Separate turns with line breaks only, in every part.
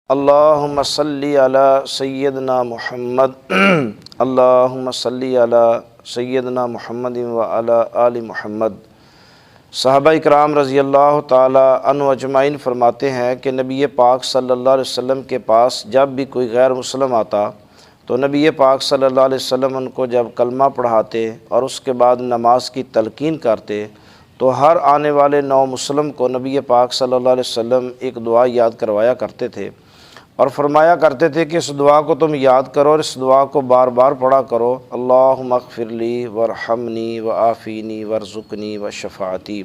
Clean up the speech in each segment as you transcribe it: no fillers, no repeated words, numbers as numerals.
اللہم صلی علی سیدنا محمد اللہم صلی علی سیدنا محمد وعلی آل محمد۔ صحابہ اکرام رضی اللہ تعالی عنہ اجمعین فرماتے ہیں کہ نبی پاک صلی اللہ علیہ وسلم کے پاس جب بھی کوئی غیر مسلم آتا تو نبی پاک صلی اللہ علیہ وسلم ان کو جب کلمہ پڑھاتے اور اس کے بعد نماز کی تلقین کرتے تو ہر آنے والے نو مسلم کو نبی پاک صلی اللہ علیہ وسلم ایک دعا یاد کروایا کرتے تھے اور فرمایا کرتے تھے کہ اس دعا کو تم یاد کرو اور اس دعا کو بار بار پڑھا کرو، اللہم اغفر لی وارحمنی وعافینی وارزقنی وشفاعتی۔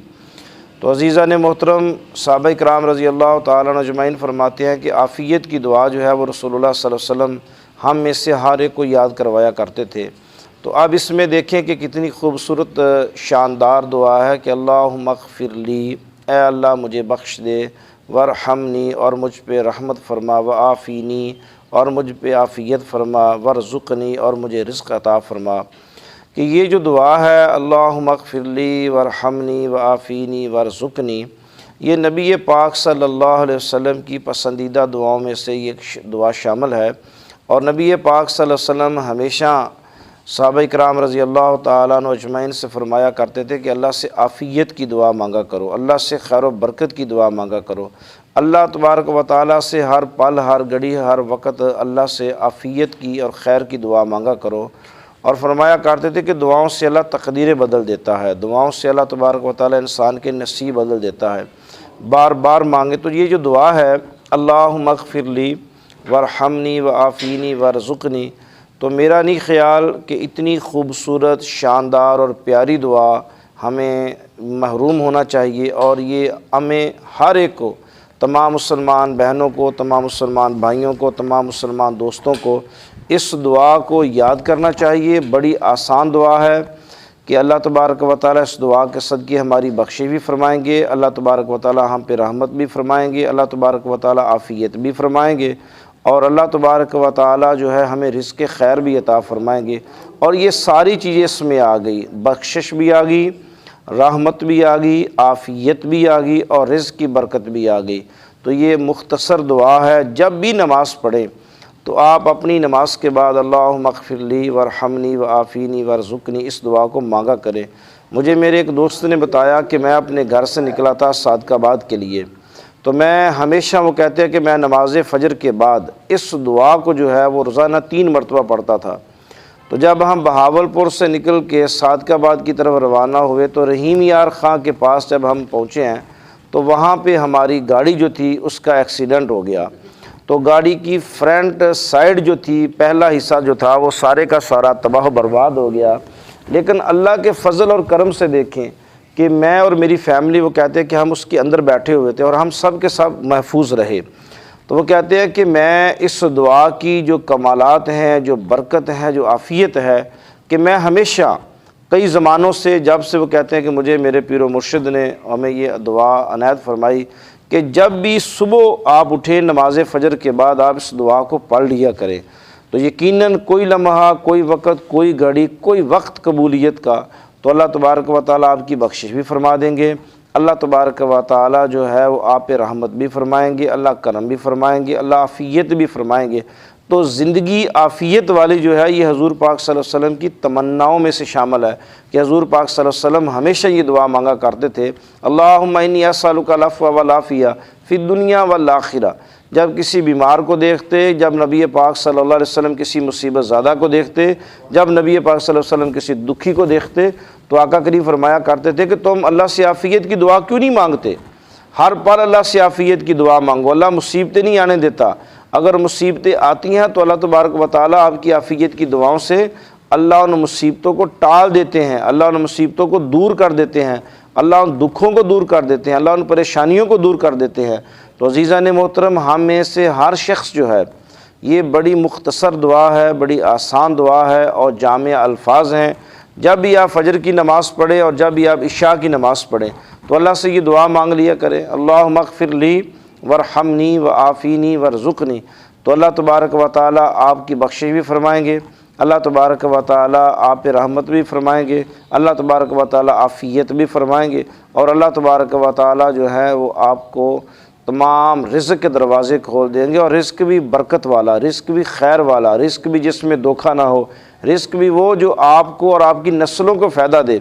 تو عزیزان محترم، صحابہ کرام رضی اللہ تعالیٰ عنہ اجمعین فرماتے ہیں کہ عافیت کی دعا جو ہے وہ رسول اللہ صلی اللہ علیہ وسلم ہم میں سے ہر ایک کو یاد کروایا کرتے تھے۔ تو اب اس میں دیکھیں کہ کتنی خوبصورت شاندار دعا ہے کہ اللہم اغفر لی، اے اللہ مجھے بخش دے، ورحمنی اور مجھ پہ رحمت فرما، وعافینی اور مجھ پہ عافیت فرما، ورزقنی اور مجھے رزق عطا فرما۔ کہ یہ جو دعا ہے اللہم اغفر لی ورحمنی وعافینی ورزقنی، یہ نبی پاک صلی اللہ علیہ وسلم کی پسندیدہ دعاؤں میں سے یہ دعا شامل ہے، اور نبی پاک صلی اللہ علیہ وسلم ہمیشہ صحابہ کرام رضی اللہ تعالیٰ عنہ اجمعین سے فرمایا کرتے تھے کہ اللہ سے عافیت کی دعا مانگا کرو، اللہ سے خیر و برکت کی دعا مانگا کرو، اللہ تبارک و تعالیٰ سے ہر پل ہر گھڑی ہر وقت اللہ سے عافیت کی اور خیر کی دعا مانگا کرو۔ اور فرمایا کرتے تھے کہ دعاؤں سے اللہ تقدیریں بدل دیتا ہے، دعاؤں سے اللہ تبارک و تعالیٰ انسان کے نصیب بدل دیتا ہے، بار بار مانگے۔ تو یہ جو دعا ہے اللہم اغفر لی ورحمنی وعافینی ورزقنی، تو میرا نہیں خیال کہ اتنی خوبصورت شاندار اور پیاری دعا ہمیں محروم ہونا چاہیے، اور یہ ہمیں ہر ایک کو، تمام مسلمان بہنوں کو، تمام مسلمان بھائیوں کو، تمام مسلمان دوستوں کو اس دعا کو یاد کرنا چاہیے۔ بڑی آسان دعا ہے کہ اللہ تبارک و تعالیٰ اس دعا کے صدقے ہماری بخشش بھی فرمائیں گے، اللہ تبارک و تعالیٰ ہم پہ رحمت بھی فرمائیں گے، اللہ تبارک و تعالیٰ عافیت بھی فرمائیں گے، اور اللہ تبارک و تعالیٰ جو ہے ہمیں رزق خیر بھی عطا فرمائیں گے۔ اور یہ ساری چیزیں اس میں آ گئی، بخشش بھی آ گئی، رحمت بھی آ گئی، عافیت بھی آ گئی، اور رزق کی برکت بھی آ گئی۔ تو یہ مختصر دعا ہے، جب بھی نماز پڑھیں تو آپ اپنی نماز کے بعد اللہم اغفر لی ورحمنی وعافینی ورزقنی اس دعا کو مانگا کریں۔ مجھے میرے ایک دوست نے بتایا کہ میں اپنے گھر سے نکلا تھا صادق آباد کے لیے، تو میں ہمیشہ، وہ کہتے ہیں کہ میں نماز فجر کے بعد اس دعا کو جو ہے وہ روزانہ 3 مرتبہ پڑھتا تھا۔ تو جب ہم بہاولپور سے نکل کے صادق آباد کی طرف روانہ ہوئے تو رحیم یار خاں کے پاس جب ہم پہنچے ہیں تو وہاں پہ ہماری گاڑی جو تھی اس کا ایکسیڈنٹ ہو گیا۔ تو گاڑی کی فرنٹ سائیڈ جو تھی، پہلا حصہ جو تھا وہ سارے کا سارا تباہ و برباد ہو گیا۔ لیکن اللہ کے فضل اور کرم سے دیکھیں کہ میں اور میری فیملی، وہ کہتے ہیں کہ ہم اس کے اندر بیٹھے ہوئے تھے اور ہم سب کے سب محفوظ رہے۔ تو وہ کہتے ہیں کہ میں اس دعا کی جو کمالات ہیں، جو برکت ہے، جو عافیت ہے، کہ میں ہمیشہ کئی زمانوں سے، جب سے وہ کہتے ہیں کہ مجھے میرے پیر و مرشد نے ہمیں یہ دعا عنایت فرمائی کہ جب بھی صبح آپ اٹھیں نماز فجر کے بعد آپ اس دعا کو پڑھ لیا کریں، تو یقیناً کوئی لمحہ، کوئی وقت، کوئی گھڑی، کوئی وقت قبولیت کا، تو اللہ تبارک و تعالیٰ آپ کی بخشش بھی فرما دیں گے، اللہ تبارک و تعالیٰ جو ہے وہ آپ پہ رحمت بھی فرمائیں گے، اللہ کرم بھی فرمائیں گے، اللہ عافیت بھی فرمائیں گے۔ تو زندگی عافیت والی جو ہے یہ حضور پاک صلی اللہ علیہ وسلم کی تمناؤں میں سے شامل ہے کہ حضور پاک صلی اللہ علیہ وسلم ہمیشہ یہ دعا مانگا کرتے تھے، اللہم انی اسألک العفو والعافیہ فی الدنیا والآخرہ۔ جب کسی بیمار کو دیکھتے، جب نبی پاک صلی اللہ علیہ وسلم کسی مصیبت زدہ کو دیکھتے، جب نبی پاک صلی اللہ علیہ وسلم کسی دکھی کو دیکھتے، تو آقا کریم فرمایا کرتے تھے کہ تم اللہ سے عافیت کی دعا کیوں نہیں مانگتے؟ ہر پل اللہ سے عافیت کی دعا مانگو، اللہ مصیبتیں نہیں آنے دیتا۔ اگر مصیبتیں آتی ہیں تو اللہ تبارک و تعالیٰ آپ کی عافیت کی دعاؤں سے اللہ ان مصیبتوں کو ٹال دیتے ہیں، اللہ ان مصیبتوں کو دور کر دیتے ہیں، اللہ ان دکھوں کو دور کر دیتے ہیں، اللہ ان پریشانیوں کو دور کر دیتے ہیں۔ تو عزیزان محترم، ہم میں سے ہر شخص جو ہے، یہ بڑی مختصر دعا ہے، بڑی آسان دعا ہے اور جامع الفاظ ہیں۔ جب بھی آپ فجر کی نماز پڑھیں اور جب بھی آپ عشاء کی نماز پڑھیں تو اللہ سے یہ دعا مانگ لیا کریں، اللہم اغفر لی ورحمنی وعافینی ورزقنی۔ تو اللہ تبارک و تعالیٰ آپ کی بخشش بھی فرمائیں گے، اللہ تبارک و تعالیٰ آپ پہ رحمت بھی فرمائیں گے، اللہ تبارک و تعالیٰ عافیت بھی فرمائیں گے، اور اللہ تبارک و تعالیٰ جو ہے وہ آپ کو تمام رزق کے دروازے کھول دیں گے، اور رزق بھی برکت والا، رزق بھی خیر والا، رزق بھی جس میں دھوکہ نہ ہو، رزق بھی وہ جو آپ کو اور آپ کی نسلوں کو فائدہ دے،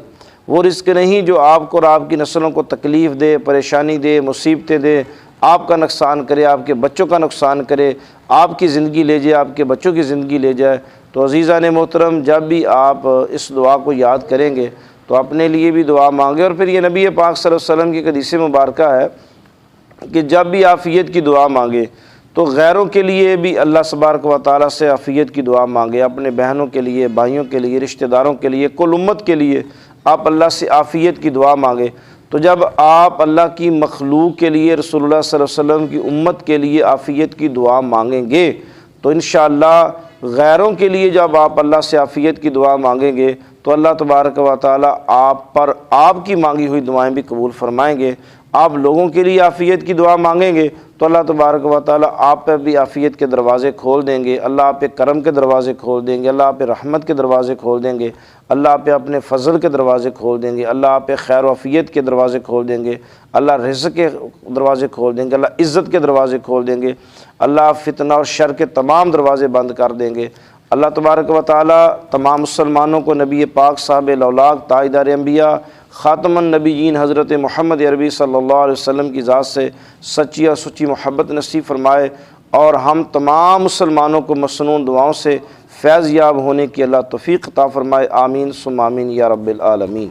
وہ رزق نہیں جو آپ کو اور آپ کی نسلوں کو تکلیف دے، پریشانی دے، مصیبتیں دے، آپ کا نقصان کرے، آپ کے بچوں کا نقصان کرے، آپ کی زندگی لے جائے، آپ کے بچوں کی زندگی لے جائے۔ تو عزیزان محترم، جب بھی آپ اس دعا کو یاد کریں گے تو اپنے لیے بھی دعا مانگے، اور پھر یہ نبی پاک صلی اللہ علیہ وسلم کی ایک حدیث مبارکہ ہے کہ جب بھی عافیت کی دعا مانگے تو غیروں کے لیے بھی اللہ تبارک و تعالیٰ سے عافیت کی دعا مانگے، اپنے بہنوں کے لیے، بھائیوں کے لیے، رشتہ داروں کے لیے، کل امت کے لیے آپ اللہ سے عافیت کی دعا مانگے۔ تو جب آپ اللہ کی مخلوق کے لیے، رسول اللہ صلی اللہ علیہ وسلم کی امت کے لیے عافیت کی دعا مانگیں گے تو انشاءاللہ غیروں کے لیے جب آپ اللہ سے عافیت کی دعا مانگیں گے تو اللہ تبارک و تعالیٰ آپ پر آپ کی مانگی ہوئی دعائیں بھی قبول فرمائیں گے۔ آپ لوگوں کے لیے عافیت کی دعا مانگیں گے تو اللہ تبارک و تعالیٰ آپ پہ بھی عافیت کے دروازے کھول دیں گے، اللہ آپ پہ کرم کے دروازے کھول دیں گے، اللہ آپ پہ رحمت کے دروازے کھول دیں گے، اللہ آپ پہ اپنے فضل کے دروازے کھول دیں گے، اللہ آپ پہ خیر و عافیت کے دروازے کھول دیں گے، اللہ رزق کے دروازے کھول دیں گے، اللہ عزت کے دروازے کھول دیں گے، اللہ فتنہ اور شر کے تمام دروازے بند کر دیں گے۔ اللہ تبارک و تعالیٰ تمام مسلمانوں کو نبی پاک صاحب الاولاق تاجدار انبیاء خاتم النبیین حضرت محمد عربی صلی اللہ علیہ وسلم کی ذات سے سچی اور سچی محبت نصیب فرمائے، اور ہم تمام مسلمانوں کو مسنون دعاؤں سے فیض یاب ہونے کی اللہ توفیق عطا فرمائے۔ آمین ثم آمین یا رب العالمین۔